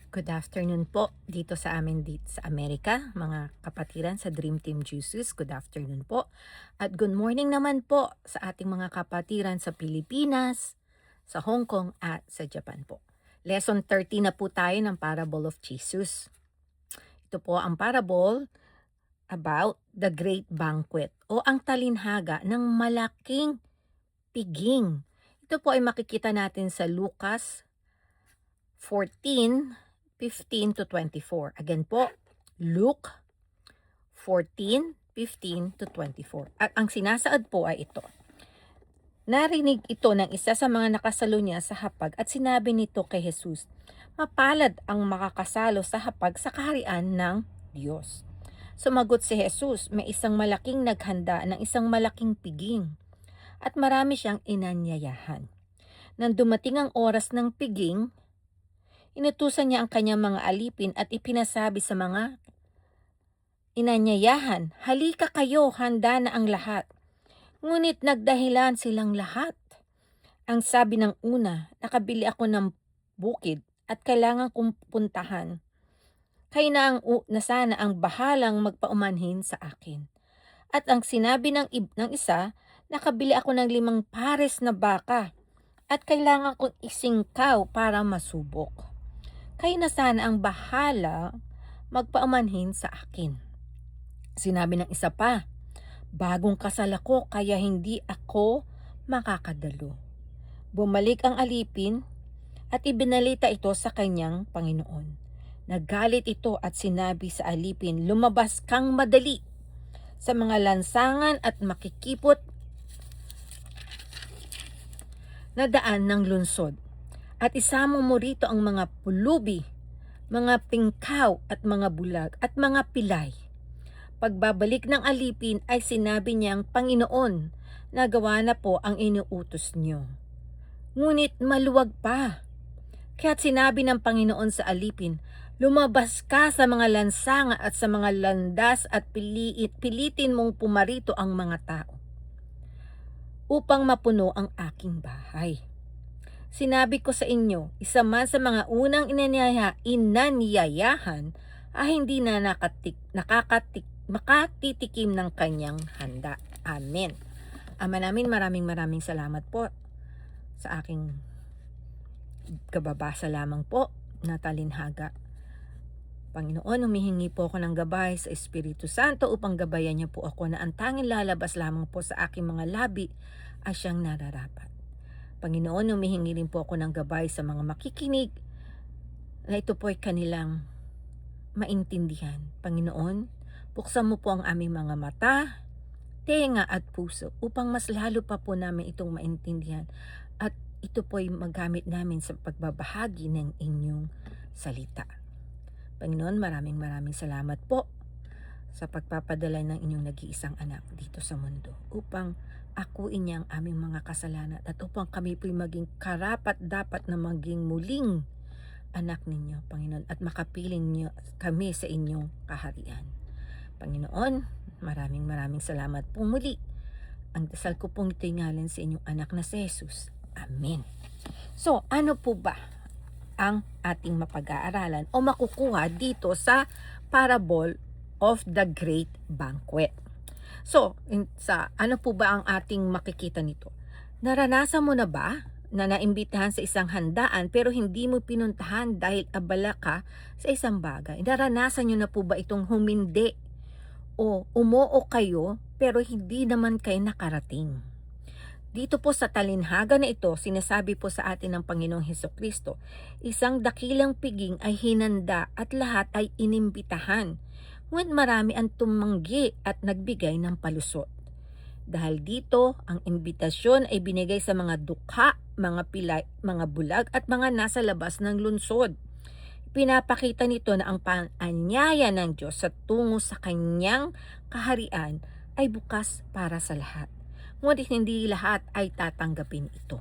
Good afternoon po dito sa amin dito sa Amerika, mga kapatiran sa Dream Team Jesus. Good afternoon po. At good morning naman po sa ating mga kapatiran sa Pilipinas, sa Hong Kong at sa Japan po. Lesson 30 na po tayo ng Parable of Jesus. Ito po ang parable about the great banquet o ang talinhaga ng malaking piging. Ito po ay makikita natin sa Lucas 14:15 to 24. Again po, Luke 14:15 to 24. At ang sinasaad po ay ito. Narinig ito ng isa sa mga nakasalo niya sa hapag at sinabi nito kay Jesus, "Mapalad ang makakasalo sa hapag sa kaharian ng Diyos." Sumagot si Jesus, "May isang malaking naghanda ng isang malaking piging at marami siyang inanyayahan. Nang dumating ang oras ng piging, inutusan niya ang kanyang mga alipin at ipinasabi sa mga inanyayahan, 'Halika kayo, handa na ang lahat.' Ngunit nagdahilan silang lahat. Ang sabi ng una, 'Nakabili ako ng bukid at kailangan kong puntahan. Kayo na na sana ang bahalang magpaumanhin sa akin.' At ang sinabi ng isa, 'Nakabili ako ng 5 pares na baka at kailangan kong isingkaw para masubok. Kayo na sana ang bahala magpaumanhin sa akin.' Sinabi ng isa pa, 'Bagong kasal ako kaya hindi ako makakadalo.' Bumalik ang alipin at ibinalita ito sa kanyang Panginoon. Nagalit ito at sinabi sa alipin, 'Lumabas kang madali sa mga lansangan at makikipot na daan ng lungsod at isama mo rito ang mga pulubi, mga pingkaw at mga bulag at mga pilay.' Pagbabalik ng alipin ay sinabi niyang, 'Panginoon, nagawa na po ang inuutos niyo. Ngunit maluwag pa.' Kaya't sinabi ng Panginoon sa alipin, 'Lumabas ka sa mga lansanga at sa mga landas at pilitin mong pumarito ang mga tao upang mapuno ang aking bahay. Sinabi ko sa inyo, isa man sa mga unang inanyayahan ay hindi na makatitikim ng kanyang handa.'" Amen. Ama namin, maraming salamat po sa aking kababasa lamang po na talinhaga. Panginoon, humihingi po ako ng gabay sa Espiritu Santo upang gabayan niya po ako na ang tanging lalabas lamang po sa aking mga labi ay siyang nararapat. Panginoon, humihingi rin po ako ng gabay sa mga makikinig na ito po ay kanilang maintindihan. Panginoon, buksan mo po ang aming mga mata, tenga at puso upang mas lalo pa po namin itong maintindihan at ito po ay magamit namin sa pagbabahagi ng inyong salita. Panginoon, maraming salamat po sa pagpapadala ng inyong nag-iisang anak dito sa mundo upang akuin niya ang aming mga kasalanan at upang kami po'y maging karapat dapat na maging muling anak ninyo, Panginoon, at makapiling niyo kami sa inyong kaharian. Panginoon, maraming salamat po muli. Ang dasal ko pong ito'y ngalan sa inyong anak na si Jesus. Amen. So, ano po ba ang ating mapag-aaralan o makukuha dito sa Parable of the Great Banquet? So, sa ano po ba ang ating makikita nito? Naranasan mo na ba na naimbitahan sa isang handaan pero hindi mo pinuntahan dahil abala ka sa isang bagay? Naranasan nyo na po ba itong humindi o umoo kayo pero hindi naman kayo nakarating? Dito po sa talinhaga na ito, sinasabi po sa atin ng Panginoong Hesukristo, isang dakilang piging ay hinanda at lahat ay inimbitahan. Ngunit marami ang tumanggi at nagbigay ng palusot. Dahil dito, ang imbitasyon ay binigay sa mga dukha, mga pilay, mga bulag at mga nasa labas ng lungsod. Pinapakita nito na ang paanyaya ng Diyos sa tungo sa kanyang kaharian ay bukas para sa lahat. Ngunit hindi lahat ay tatanggapin ito.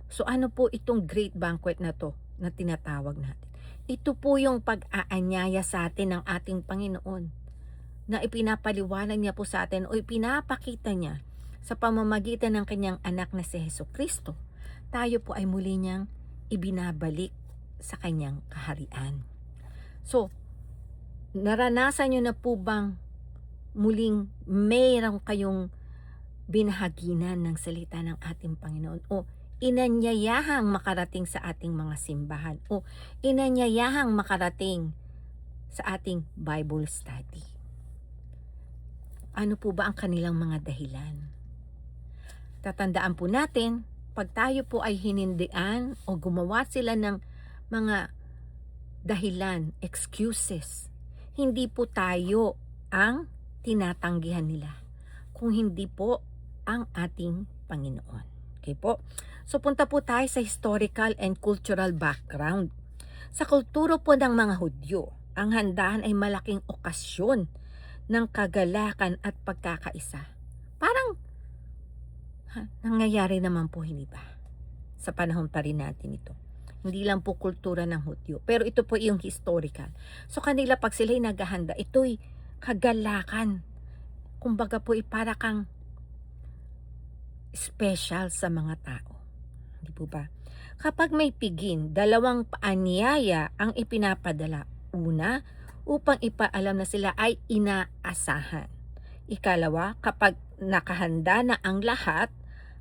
So ano po itong great banquet na to na tinatawag natin? Ito po yung pag-aanyaya sa atin ng ating Panginoon na ipinapaliwanag niya po sa atin o ipinapakita niya sa pamamagitan ng kanyang anak na si Hesukristo. Tayo po ay muli niyang ibinabalik sa kanyang kaharian. So, naranasan nyo na po bang muling mayroon kayong binahaginan ng salita ng ating Panginoon o inanyayahang makarating sa ating mga simbahan o inanyayahang makarating sa ating Bible study? Ano po ba ang kanilang mga dahilan? Tatandaan po natin, pag tayo po ay hinindian o gumawa sila ng mga dahilan, excuses, hindi po tayo ang tinatanggihan nila, kung hindi po ang ating Panginoon. Okay po? So punta po tayo sa historical and cultural background. Sa kultura po ng mga Hudyo, ang handaan ay malaking okasyon ng kagalakan at pagkakaisa. Parang nangyayari naman po, hindi ba? Sa panahon pa rin natin ito. Hindi lang po kultura ng Hudyo, pero ito po yung historical. So kanila pag sila'y naghahanda, ito'y kagalakan. Kumbaga po para kang special sa mga tao. Hindi po ba? Kapag may pigin, dalawang paanyaya ang ipinapadala. Una, upang ipaalam na sila ay inaasahan. Ikalawa, kapag nakahanda na ang lahat,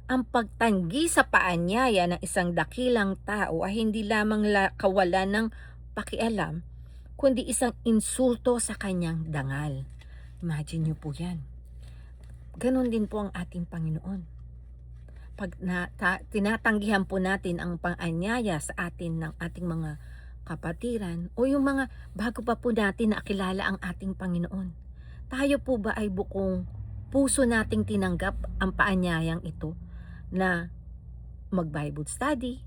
ang pagtanggi sa paanyaya ng isang dakilang tao ay hindi lamang kawalan ng pakialam, kundi isang insulto sa kanyang dangal. Imagine niyo po yan. Ganon din po ang ating Panginoon. Pag tinatanggihan po natin ang paanyaya sa atin ng ating mga kapatiran o yung mga bago pa po natin nakilala ang ating Panginoon, tayo po ba ay bukong puso nating tinanggap ang paanyayang ito na mag-Bible study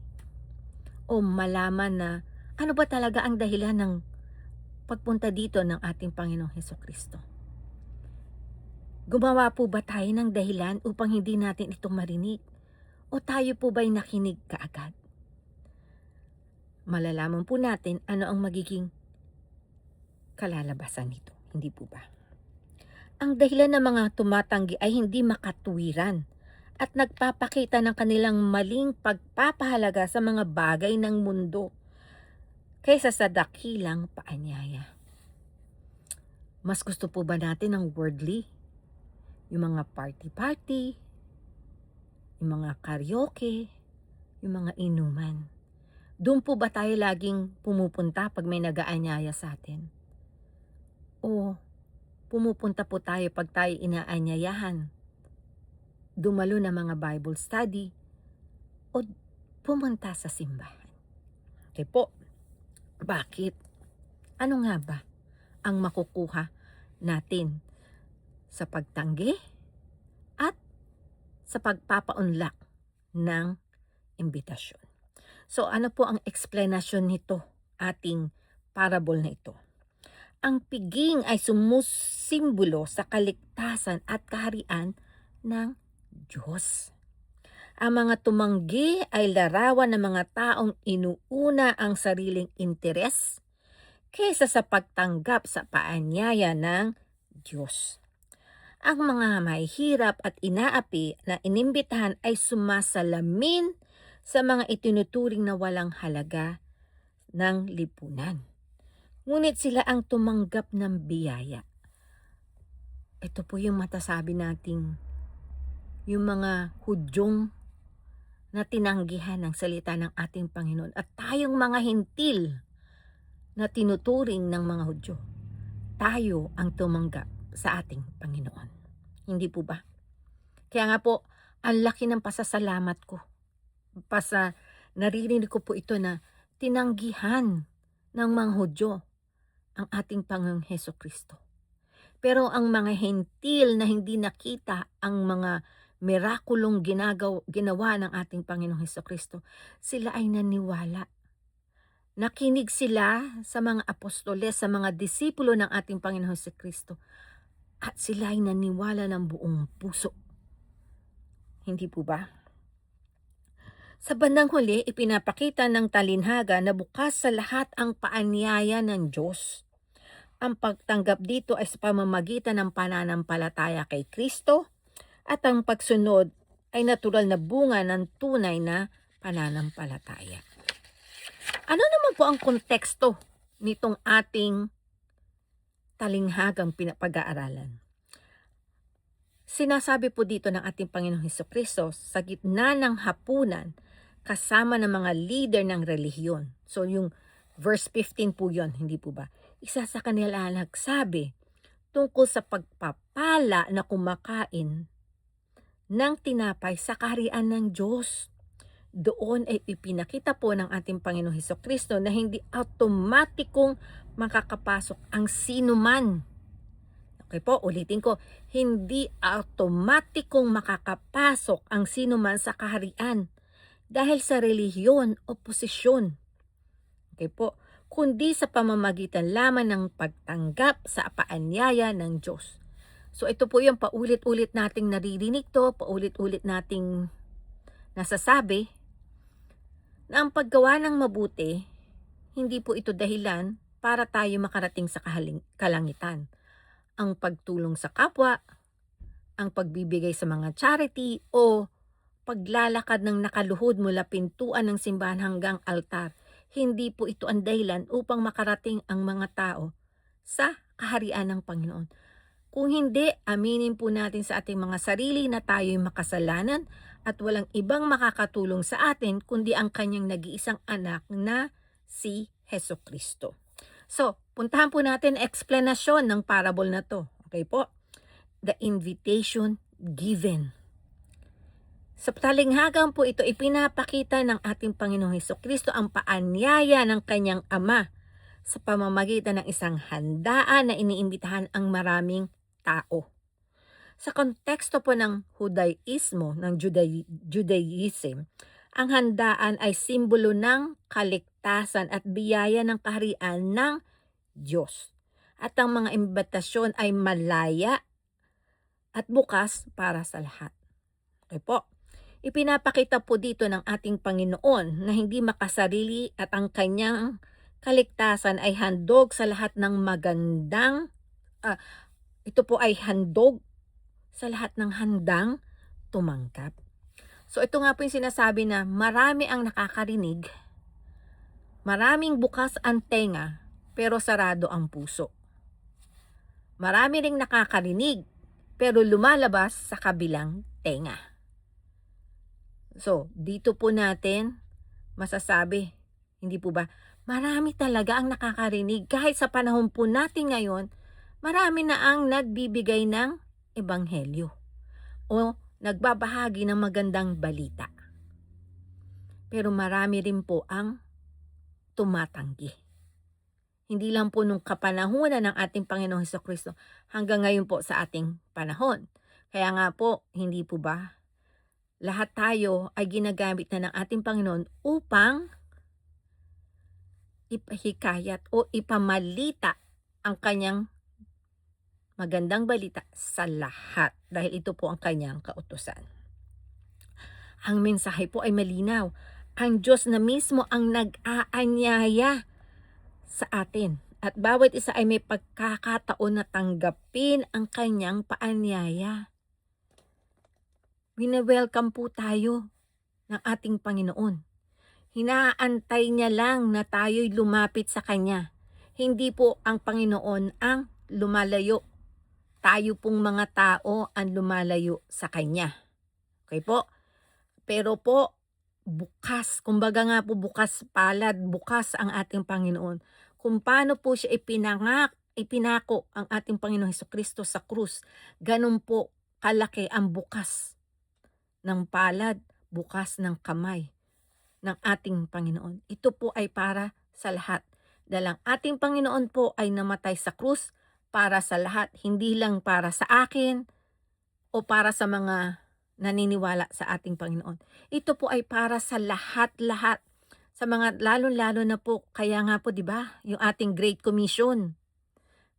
o malaman na ano ba talaga ang dahilan ng pagpunta dito ng ating Panginoong Hesukristo? Gumawa po ba tayo ng dahilan upang hindi natin ito marinig? O tayo po ba'y nakinig kaagad? Malalaman po natin ano ang magiging kalalabasan nito, hindi po ba? Ang dahilan ng mga tumatanggi ay hindi makatuwiran at nagpapakita ng kanilang maling pagpapahalaga sa mga bagay ng mundo kaysa sa dakilang paanyaya. Mas gusto po ba natin ng worldly? Yung mga party-party, yung mga karaoke, yung mga inuman. Doon po ba tayo laging pumupunta pag may nag-aanyaya sa atin? O pumupunta po tayo pag tayo inaanyayahan? Dumalo na mga Bible study o pumunta sa simbahan? Okay po, bakit? Ano nga ba ang makukuha natin sa pagtanggi at sa pagpapaunlak ng imbitasyon? So ano po ang explanation nito, ating parable na ito? Ang piging ay sumusimbolo sa kaligtasan at kaharian ng Diyos. Ang mga tumanggi ay larawan ng mga taong inuuna ang sariling interes kaysa sa pagtanggap sa paanyaya ng Diyos. Ang mga mahihirap at inaapi na inimbitahan ay sumasalamin sa mga itinuturing na walang halaga ng lipunan. Ngunit sila ang tumanggap ng biyaya. Ito po yung matasabi nating yung mga Hudyong na tinanggihan ng salita ng ating Panginoon at tayong mga hintil na tinuturing ng mga Hudyo. Tayo ang tumanggap sa ating Panginoon. Hindi po ba? Kaya nga po, ang laki ng pasasalamat ko. Naririnig ko po ito na tinanggihan ng mga Hudyo ang ating Panginoong Hesukristo. Pero ang mga hentil na hindi nakita ang mga mirakulong ginawa ng ating Panginoong Hesukristo, sila ay naniwala. Nakinig sila sa mga apostoles, sa mga disipulo ng ating Panginoong Hesukristo, at sila ay naniwala ng buong puso. Hindi po ba? Sa bandang huli, ipinapakita ng talinhaga na bukas sa lahat ang paanyaya ng Diyos. Ang pagtanggap dito ay sa pamamagitan ng pananampalataya kay Kristo at ang pagsunod ay natural na bunga ng tunay na pananampalataya. Ano naman po ang konteksto nitong ating talinghagang pag-aaralan. Sinasabi po dito ng ating Panginoong Hesukristo sa gitna ng hapunan kasama ng mga leader ng relihiyon. So yung verse 15 po yon, hindi po ba? Isa sa kanila nagsabi tungkol sa pagpapala na kumakain ng tinapay sa kaharian ng Diyos. Doon ay ipinakita po ng ating Panginoong Hesukristo na hindi automatikong makakapasok ang sinuman. Okay po, ulitin ko, hindi automatikong makakapasok ang sinuman sa kaharian dahil sa relihiyon o posisyon. Okay po, kundi sa pamamagitan lamang ng pagtanggap sa paanyaya ng Diyos. So ito po yung paulit-ulit nating naririnig to, paulit-ulit nating nasasabi na ang paggawa ng mabuti, hindi po ito dahilan para tayo makarating sa kalangitan. Ang pagtulong sa kapwa, ang pagbibigay sa mga charity o paglalakad ng nakaluhod mula pintuan ng simbahan hanggang altar, hindi po ito ang dahilan upang makarating ang mga tao sa kaharian ng Panginoon. Kung hindi, aminin po natin sa ating mga sarili na tayo'y makasalanan at walang ibang makakatulong sa atin kundi ang kanyang nag-iisang anak na si Hesukristo. So, puntahan po natin explanation ng parable na to. Okay po? The invitation given. Sa talinghagang po ito, ipinapakita ng ating Panginoong Hesukristo ang paanyaya ng kanyang Ama sa pamamagitan ng isang handaan na iniimbitahan ang maraming tao. Sa konteksto po ng Judaismo, ng Judaism, ang handaan ay simbolo ng kaligtasan at biyaya ng kaharian ng Diyos. At ang mga imbitasyon ay malaya at bukas para sa lahat. Okay po. Ipinapakita po dito ng ating Panginoon na hindi makasarili at ang kanyang kaligtasan ay handog sa lahat ng magandang, ito po ay handog sa lahat ng handang tumanggap. So ito nga po yung sinasabi na marami ang nakakarinig, maraming bukas ang tenga, pero sarado ang puso. Marami ring nakakarinig, pero lumalabas sa kabilang tenga. So, dito po natin masasabi, hindi po ba, marami talaga ang nakakarinig. Kahit sa panahon po natin ngayon, marami na ang nagbibigay ng ebanghelyo o nagbabahagi ng magandang balita. Pero marami rin po ang tumatanggi. Hindi lang po nung kapanahunan ng ating Panginoong Hesukristo hanggang ngayon po sa ating panahon. Kaya nga po, hindi po ba, lahat tayo ay ginagamit na ng ating Panginoon upang ipahikayat o ipamalita ang kanyang magandang balita sa lahat dahil ito po ang kanyang kautusan. Ang mensahe po ay malinaw. Ang Diyos na mismo ang nag-aanyaya sa atin at bawat isa ay may pagkakataon na tanggapin ang kanyang paanyaya. Wini-welcome po tayo ng ating Panginoon. Hinaantay niya lang na tayo'y lumapit sa Kanya. Hindi po ang Panginoon ang lumalayo. Tayo pong mga tao ang lumalayo sa Kanya. Okay po? Pero po, bukas, kumbaga nga po bukas palad, bukas ang ating Panginoon. Kung paano po siya ipinako ang ating Panginoong Hesukristo sa krus, ganun po kalaki ang bukas ng palad, bukas ng kamay ng ating Panginoon. Ito po ay para sa lahat. Dahil ang ating Panginoon po ay namatay sa krus para sa lahat, hindi lang para sa akin o para sa mga naniniwala sa ating Panginoon. Ito po ay para sa lahat-lahat. Sa mga lalo-lalo na po, kaya nga po 'di ba, yung ating Great Commission.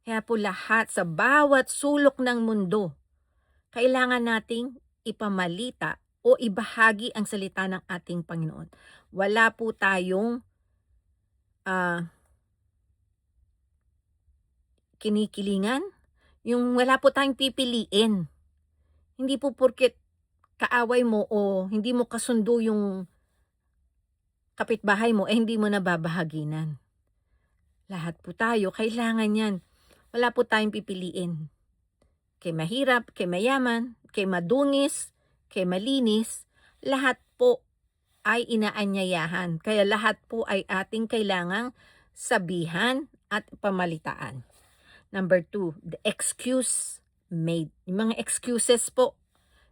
Kaya po lahat sa bawat sulok ng mundo, kailangan nating ipamalita o ibahagi ang salita ng ating Panginoon. Wala po tayong kinikilingan, yung wala po tayong pipiliin. Hindi po porket kaaway mo o hindi mo kasundo yung kapitbahay mo, hindi mo nababahaginan. Lahat po tayo kailangan yan. Wala po tayong pipiliin. Kay mahirap, kay mayaman, kay madungis, kay malinis, lahat po ay inaanyayahan. Kaya lahat po ay ating kailangang sabihan at pamalitaan. Number 2, the excuse made. Yung mga excuses po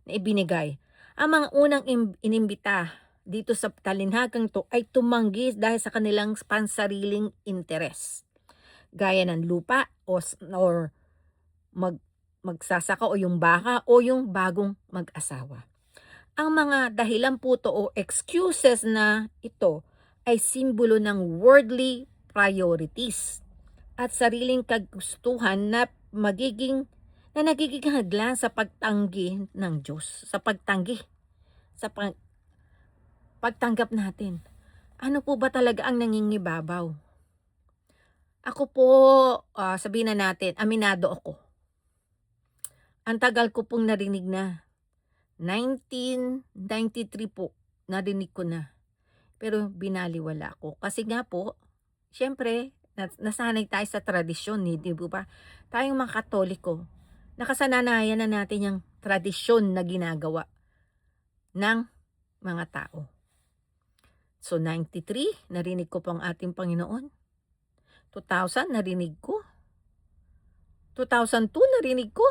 na ibinigay. Ang mga unang inimbita dito sa talinhagang to ay tumanggi dahil sa kanilang pansariling interes. Gaya ng lupa or magsasaka o yung baka o yung bagong mag-asawa. Ang mga dahilan po to o excuses na ito ay simbolo ng worldly priorities at sariling kagustuhan na nagiging hadlang sa pagtanggi ng Diyos, sa pagtanggap natin. Ano po ba talaga ang nangingibabaw? Ako po, sabihin na natin, aminado ako. Ang tagal ko pong narinig na. 1993 po, narinig ko na. Pero binaliwala ko. Kasi nga po, syempre, nasanay tayo sa tradisyon, di ba? Tayong mga Katoliko, nakasananayan na natin yung tradisyon na ginagawa ng mga tao. So 93, narinig ko pang ating Panginoon. 2000, narinig ko. 2002, narinig ko.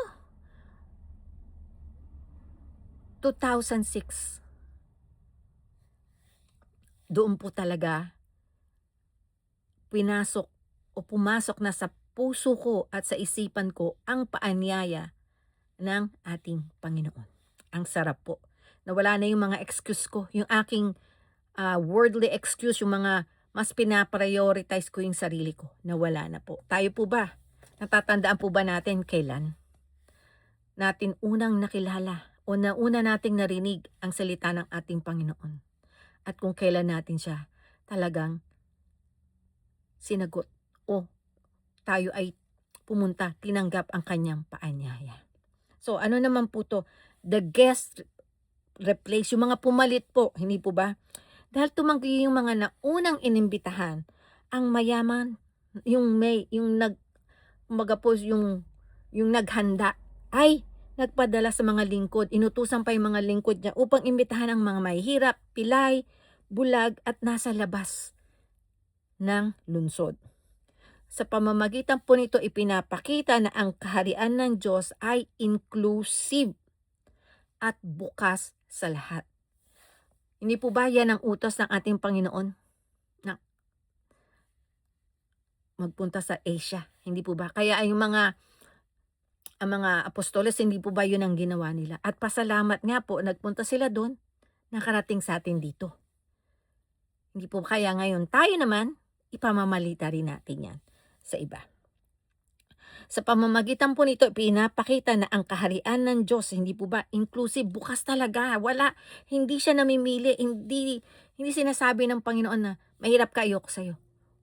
2006. Doon po talaga pumasok na sa puso ko at sa isipan ko ang paanyaya ng ating Panginoon. Ang sarap po. Nawala na yung mga excuse ko, yung aking worldly excuse, yung mga mas pinaprioritize ko yung sarili ko. Nawala na po. Tayo po ba? Natatandaan po ba natin kailan natin unang nakilala o nauna nating narinig ang salita ng ating Panginoon? At kung kailan natin siya talagang sinagot o tayo ay tinanggap ang kanyang paanyaya. So ano naman po to? The guest replace, yung mga pumalit po, hindi po ba? Dahil tumanggi yung mga naunang inimbitahan, ang mayaman, yung naghanda ay nagpadala sa mga lingkod, inutusan pa yung mga lingkod niya upang imbitahan ang mga mahihirap, pilay, bulag at nasa labas ng lungsod. Sa pamamagitan po nito ipinapakita na ang kaharian ng Diyos ay inclusive at bukas sa lahat. Hindi po ba yan ang utos ng ating Panginoon na magpunta sa Asia? Hindi po ba? Kaya ang mga apostoles, hindi po ba yun ang ginawa nila? At pasalamat nga po, nagpunta sila doon, nakarating sa atin dito. Hindi po kaya ngayon tayo naman, ipamamalita rin natin yan sa iba. Sa pamamagitan po nito, pinapakita na ang kaharian ng Diyos, hindi po ba, inclusive, bukas talaga. Hindi siya namimili, hindi sinasabi ng Panginoon na mahirap ka, ayoko sa'yo.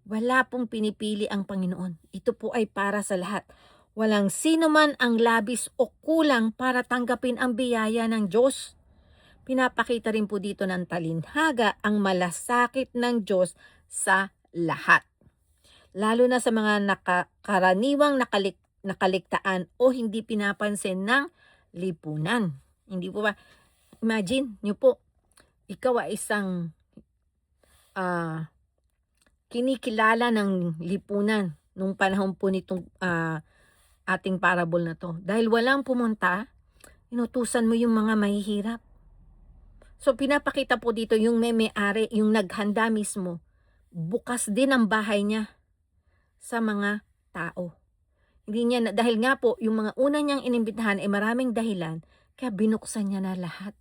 Wala pong pinipili ang Panginoon. Ito po ay para sa lahat. Walang sino man ang labis o kulang para tanggapin ang biyaya ng Diyos. Pinapakita rin po dito ng talinhaga ang malasakit ng Diyos sa lahat. Lalo na sa mga karaniwang nakaligtaan o hindi pinapansin ng lipunan. Hindi po ba? Imagine nyo po, ikaw ay isang kinikilala ng lipunan nung panahon po nitong ating parable na to. Dahil walang pumunta, inutusan mo yung mga mahihirap. So pinapakita po dito yung may-ari, yung naghanda mismo, bukas din ang bahay niya sa mga tao. Hindi niya dahil nga po yung mga una niyang inimbitahan ay maraming dahilan, kaya binuksan niya na lahat.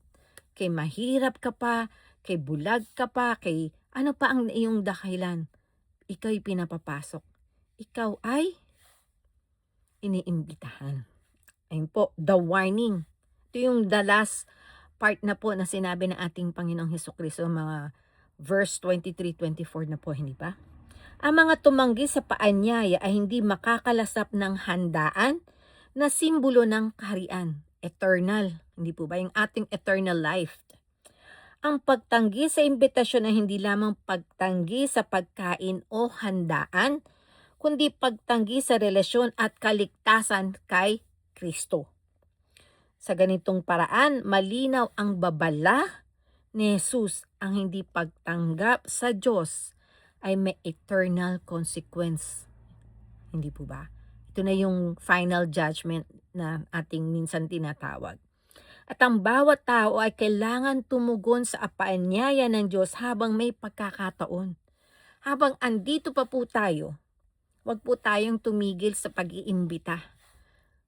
Kay mahirap ka pa, kay bulag ka pa, kay ano pa ang iyong dahilan. Ikaw'y pinapapasok. Ikaw ay iniimbitahan. Ayun po, the warning. Ito yung the last part na po na sinabi ng ating Panginoong Hesukristo, mga verse 23-24 na po, hindi ba? Ang mga tumanggi sa paanyaya ay hindi makakalasap ng handaan na simbolo ng kaharian, eternal. Hindi po ba yung ating eternal life? Ang pagtanggi sa imbitasyon ay hindi lamang pagtanggi sa pagkain o handaan, kundi pagtanggi sa relasyon at kaligtasan kay Kristo. Sa ganitong paraan, malinaw ang babala ni Jesus, ang hindi pagtanggap sa Diyos ay may eternal consequence. Hindi po ba? Ito na yung final judgment na ating minsan tinatawag. At ang bawat tao ay kailangan tumugon sa paanyaya ng Diyos habang may pagkakataon. Habang andito pa po tayo, huwag po tayong tumigil sa pag-iimbita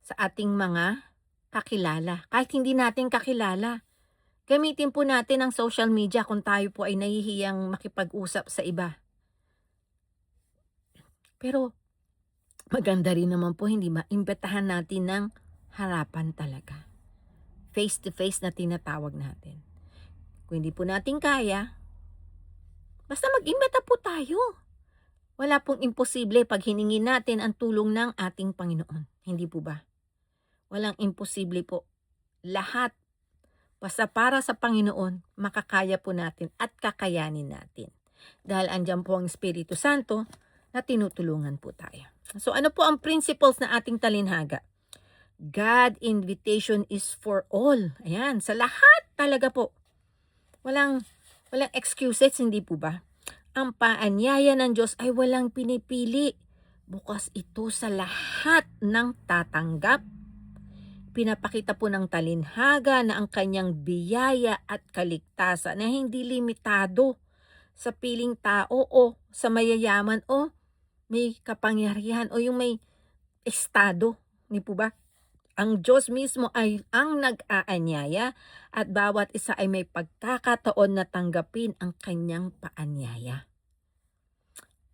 sa ating mga kakilala. Kahit hindi natin kakilala, gamitin po natin ang social media kung tayo po ay nahihiyang makipag-usap sa iba. Pero maganda rin naman po hindi maimbitahan natin ng harapan talaga. Face to face na tinatawag natin. Kung hindi po natin kaya, basta mag-imbita po tayo. Wala pong imposible pag hiningi natin ang tulong ng ating Panginoon. Hindi po ba? Walang imposible po. Lahat, basta para sa Panginoon, makakaya po natin at kakayanin natin. Dahil andyan po ang Espiritu Santo na tinutulungan po tayo. So ano po ang principles na ating talinhaga? God invitation is for all. Ayan, sa lahat talaga po. Walang excuses, hindi po ba? Ang paanyaya ng Diyos ay walang pinipili. Bukas ito sa lahat ng tatanggap. Pinapakita po ng talinhaga na ang kanyang biyaya at kaligtasan na hindi limitado sa piling tao o sa mayayaman o may kapangyarihan o yung may estado. Hindi po ba? Ang Diyos mismo ay ang nag-aanyaya at bawat isa ay may pagkakataon na tanggapin ang kanyang paanyaya.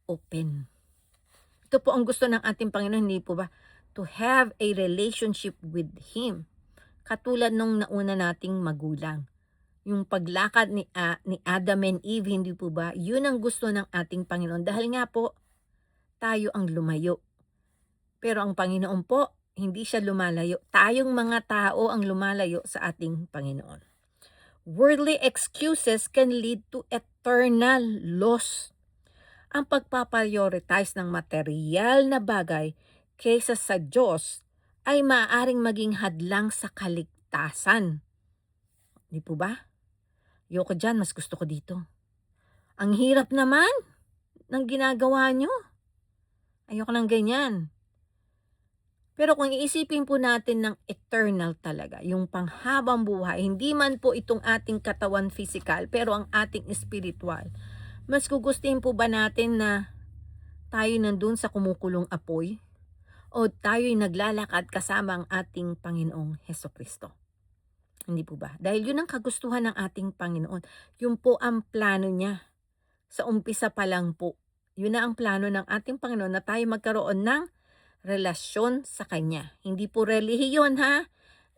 Open. Ito po ang gusto ng ating Panginoon, hindi po ba? To have a relationship with Him. Katulad nung nauna nating magulang. Yung paglakad ni Adam and Eve, hindi po ba? Yun ang gusto ng ating Panginoon. Dahil nga po, tayo ang lumayo. Pero ang Panginoon po, hindi siya lumalayo. Tayong mga tao ang lumalayo sa ating Panginoon. Worldly excuses can lead to eternal loss. Ang pagpaprioritize ng material na bagay kaysa sa Diyos ay maaaring maging hadlang sa kaligtasan. Di po ba? Ayoko dyan, mas gusto ko dito. Ang hirap naman ng ginagawa nyo. Ayoko ng ganyan. Pero kung iisipin po natin ng eternal talaga, yung panghabang buhay, hindi man po itong ating katawan physical, pero ang ating spiritual, mas gugustuhin po ba natin na tayo nandun sa kumukulong apoy? O tayo'y naglalakad kasama ang ating Panginoong Hesukristo? Hindi po ba? Dahil yun ang kagustuhan ng ating Panginoon. Yun po ang plano niya. Sa umpisa pa lang po, yun na ang plano ng ating Panginoon na tayo magkaroon ng relasyon sa Kanya. Hindi po relihiyon ha.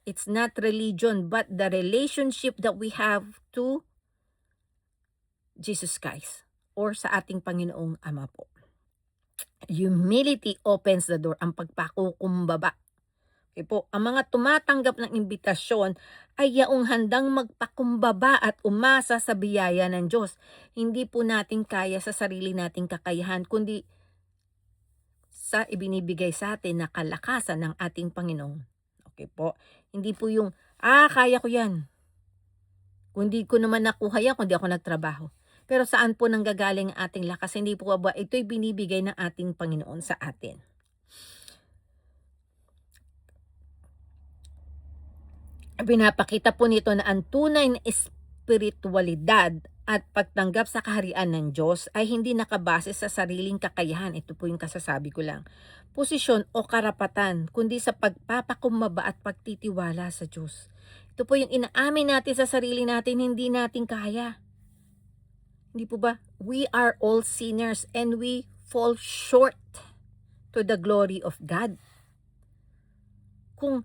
It's not religion but the relationship that we have to Jesus Christ or sa ating Panginoong Ama po. Humility opens the door, ang pagpakukumbaba. Okay po, ang mga tumatanggap ng imbitasyon ay yaong handang magpakumbaba at umasa sa biyaya ng Diyos. Hindi po natin kaya sa sarili nating kakayahan, kundi sa ibinibigay sa atin na kalakasan ng ating Panginoon. Okay po, hindi po yung, kaya ko yan. Kung di ko naman nakuha yan, kung di ako nagtrabaho. Pero saan po nanggagaling ang ating lakas? Hindi po ba ito'y binibigay ng ating Panginoon sa atin? Pinapakita po nito na ang tunay na espiritualidad at pagtanggap sa kaharian ng Diyos ay hindi nakabase sa sariling kakayahan. Ito po yung kasasabi ko lang. Posisyon o karapatan, kundi sa pagpapakumbaba at pagtitiwala sa Diyos. Ito po yung inaamin natin sa sarili natin, hindi natin kaya. Hindi po ba? We are all sinners and we fall short to the glory of God. Kung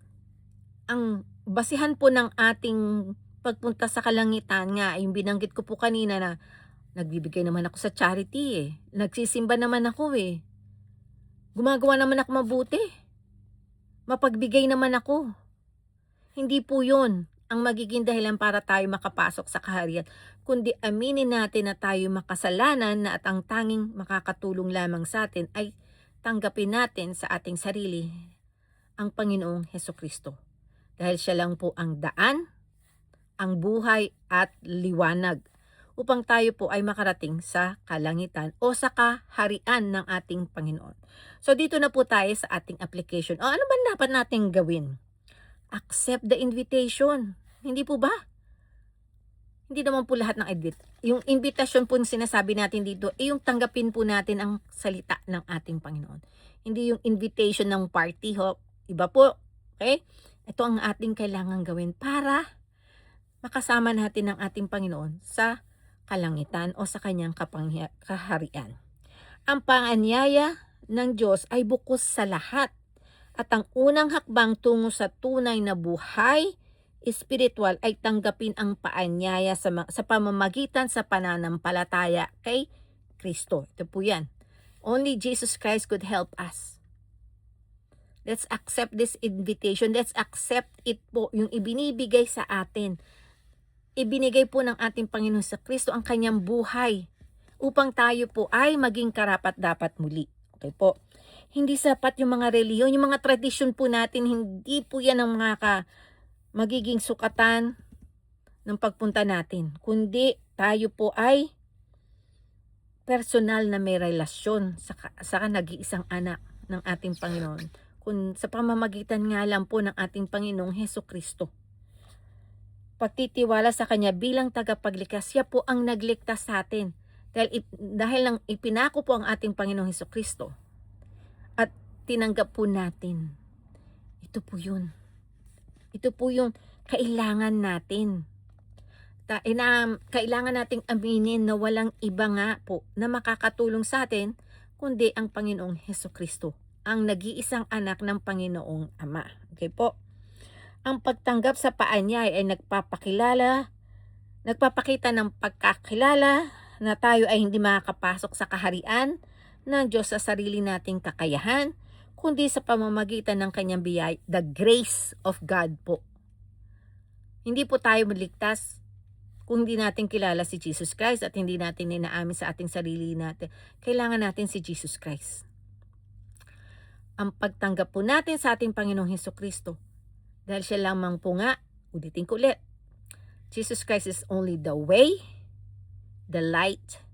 ang basihan po ng ating pagpunta sa kalangitan nga, yung binanggit ko po kanina na nagbibigay naman ako sa charity eh. Nagsisimba naman ako eh. Gumagawa naman ako mabuti. Mapagbigay naman ako. Hindi po yun ang magiging dahilan para tayo makapasok sa kaharian, kundi aminin natin na tayo makasalanan na at ang tanging makakatulong lamang sa atin ay tanggapin natin sa ating sarili ang Panginoong Hesukristo. Dahil siya lang po ang daan, ang buhay at liwanag upang tayo po ay makarating sa kalangitan o sa kaharian ng ating Panginoon. So dito na po tayo sa ating application. O ano ba dapat nating gawin? Accept the invitation. Hindi po ba? Hindi naman po lahat ng yung invitation po yung sinasabi natin dito, yung tanggapin po natin ang salita ng ating Panginoon. Hindi yung invitation ng party ho. Iba po. Okay? Ito ang ating kailangan gawin para makasama natin ang ating Panginoon sa kalangitan o sa kanyang kaharian. Ang panganyaya ng Diyos ay bukos sa lahat. At ang unang hakbang tungo sa tunay na buhay espiritual ay tanggapin ang paanyaya sa pamamagitan sa pananampalataya kay Kristo. Ito po yan. Only Jesus Christ could help us. Let's accept this invitation. Let's accept it po, yung ibinibigay sa atin. Ibinigay po ng ating Panginoon sa Kristo ang kanyang buhay upang tayo po ay maging karapat-dapat muli. Okay po. Hindi sapat yung mga reliyon, yung mga tradisyon po natin, hindi po yan ang magiging sukatan ng pagpunta natin. Kundi tayo po ay personal na may relasyon sa nag-iisang anak ng ating Panginoon. Sa pamamagitan nga lang po ng ating Panginoong Hesukristo. Pagtitiwala sa Kanya bilang tagapagligtas, siya po ang nagligtas sa atin. Dahil lang ipinako po ang ating Panginoong Hesukristo. At tinanggap po natin. Ito po yun. Ito po yung kailangan natin. Kailangan nating aminin na walang iba nga po na makakatulong sa atin kundi ang Panginoong Hesukristo, ang nag-iisang anak ng Panginoong Ama. Okay po? Ang pagtanggap sa paanyaya ay nagpapakita ng pagkakilala na tayo ay hindi makakapasok sa kaharian ng Diyos sa sarili nating kakayahan, kundi sa pamamagitan ng kanyang biyaya, the grace of God po. Hindi po tayo maligtas kung hindi natin kilala si Jesus Christ at hindi natin inaamin sa ating sarili natin. Kailangan natin si Jesus Christ. Ang pagtanggap po natin sa ating Panginoong Hesukristo, dahil siya lamang po nga, ulitin ko ulit, Jesus Christ is only the way, the light,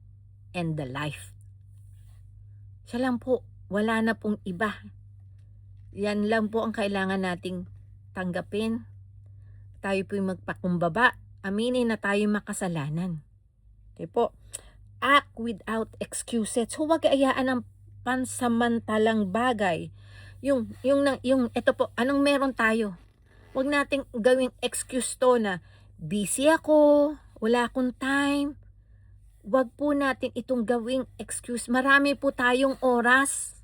and the life. Siya lang po, wala na pong iba. Yan lang po ang kailangan nating tanggapin. Tayo po'y magpakumbaba, aminin na tayo makasalanan. Okay po, act without excuses. So huwag ayaan ng pansamantalang bagay. Ito po, anong meron tayo? Huwag nating gawing excuse to na busy ako, wala akong time. Huwag po natin itong gawing excuse. Marami po tayong oras.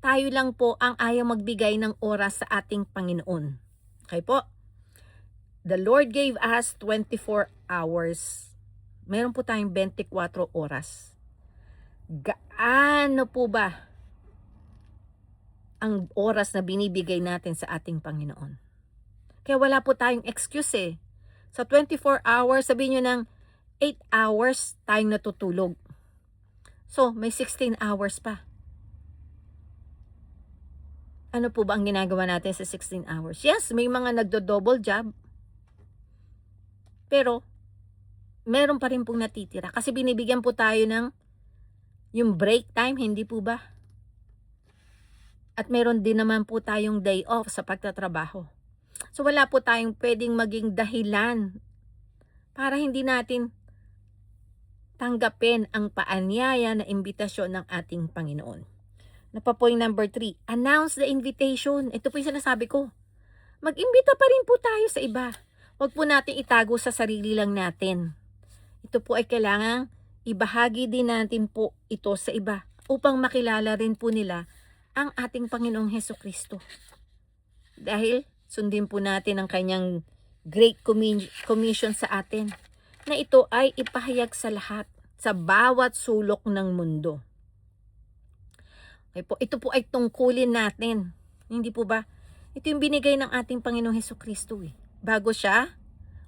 Tayo lang po ang ayaw magbigay ng oras sa ating Panginoon. Okay po? The Lord gave us 24 hours. Meron po tayong 24 oras. Gaano po ba ang oras na binibigay natin sa ating Panginoon? Kaya wala po tayong excuse eh. Sa 24 hours, sabihin nyo ng 8 hours tayong natutulog. So, may 16 hours pa. Ano po ba ang ginagawa natin sa 16 hours? Yes, may mga nagdo-double job. Pero, meron pa rin pong natitira. Kasi binibigyan po tayo ng yung break time, hindi po ba? At meron din naman po tayong day off sa pagtatrabaho. So wala po tayong pwedeng maging dahilan para hindi natin tanggapin ang paanyaya na imbitasyon ng ating Panginoon. Point number 3, announce the invitation. Ito po yung sinasabi ko. Mag-imbita pa rin po tayo sa iba. Huwag po natin itago sa sarili lang natin. Ito po ay kailangang ibahagi din natin po ito sa iba upang makilala rin po nila ang ating Panginoong Hesukristo. Dahil sundin po natin ang kanyang Great Commission sa atin na ito ay ipahayag sa lahat, sa bawat sulok ng mundo. Okay po, ito po ay tungkulin natin. Hindi po ba? Ito yung binigay ng ating Panginoong Hesukristo bago siya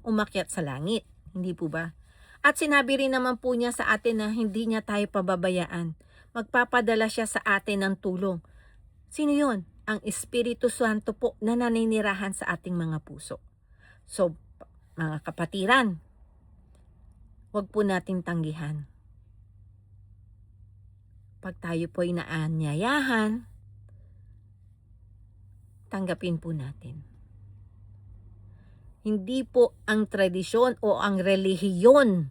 umakyat sa langit. Hindi po ba? At sinabi rin naman po niya sa atin na hindi niya tayo pababayaan. magpapadala siya sa atin ng tulong. Sino yun? Ang Espiritu Santo po na naninirahan sa ating mga puso. So, mga kapatiran, huwag po natin tanggihan. Pag tayo po ay naanyayahan, tanggapin po natin. Hindi po ang tradisyon o ang relihiyon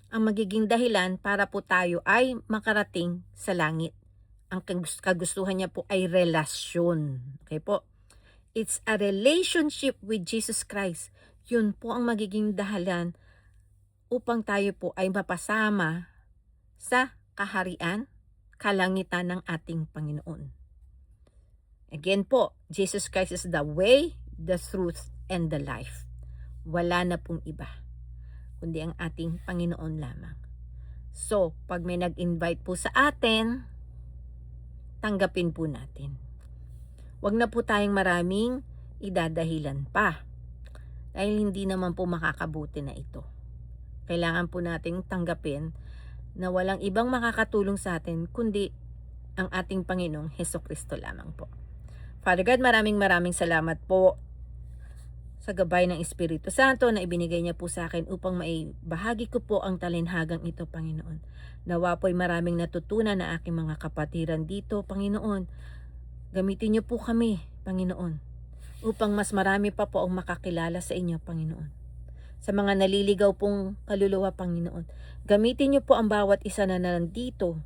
ang magiging dahilan para po tayo ay makarating sa langit. Ang kagustuhan niya po ay relasyon. Okay po? It's a relationship with Jesus Christ. Yun po ang magiging dahilan upang tayo po ay mapasama sa kaharian, kalangitan ng ating Panginoon. Again po, Jesus Christ is the way, the truth, and the life. Wala na pong iba, kundi ang ating Panginoon lamang. So, pag may nag-invite po sa atin, tanggapin po natin. Huwag na po tayong maraming idadahilan pa. Dahil hindi naman po makakabuti na ito. Kailangan po nating tanggapin na walang ibang makakatulong sa atin kundi ang ating Panginoong Hesukristo lamang po. Father God, maraming salamat po sa gabay ng Espiritu Santo na ibinigay niya po sa akin upang maibahagi ko po ang talinhagang ito, Panginoon. Nawa po'y maraming natutunan na aking mga kapatiran dito, Panginoon. Gamitin niyo po kami, Panginoon, upang mas marami pa po ang makakilala sa inyo, Panginoon. Sa mga naliligaw pong kaluluwa, Panginoon, gamitin niyo po ang bawat isa na nandito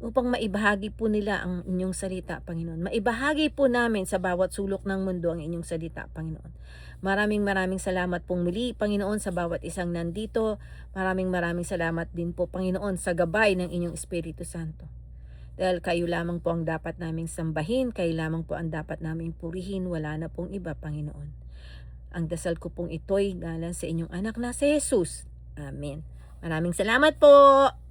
upang maibahagi po nila ang inyong salita, Panginoon. Maibahagi po namin sa bawat sulok ng mundo ang inyong salita, Panginoon. Maraming salamat pong muli, Panginoon, sa bawat isang nandito. Maraming salamat din po, Panginoon, sa gabay ng inyong Espiritu Santo. Dahil kayo lamang po ang dapat naming sambahin, kayo lamang po ang dapat naming purihin, wala na pong iba, Panginoon. Ang dasal ko pong ito'y galing sa inyong anak na si Jesus. Amen. Maraming salamat po!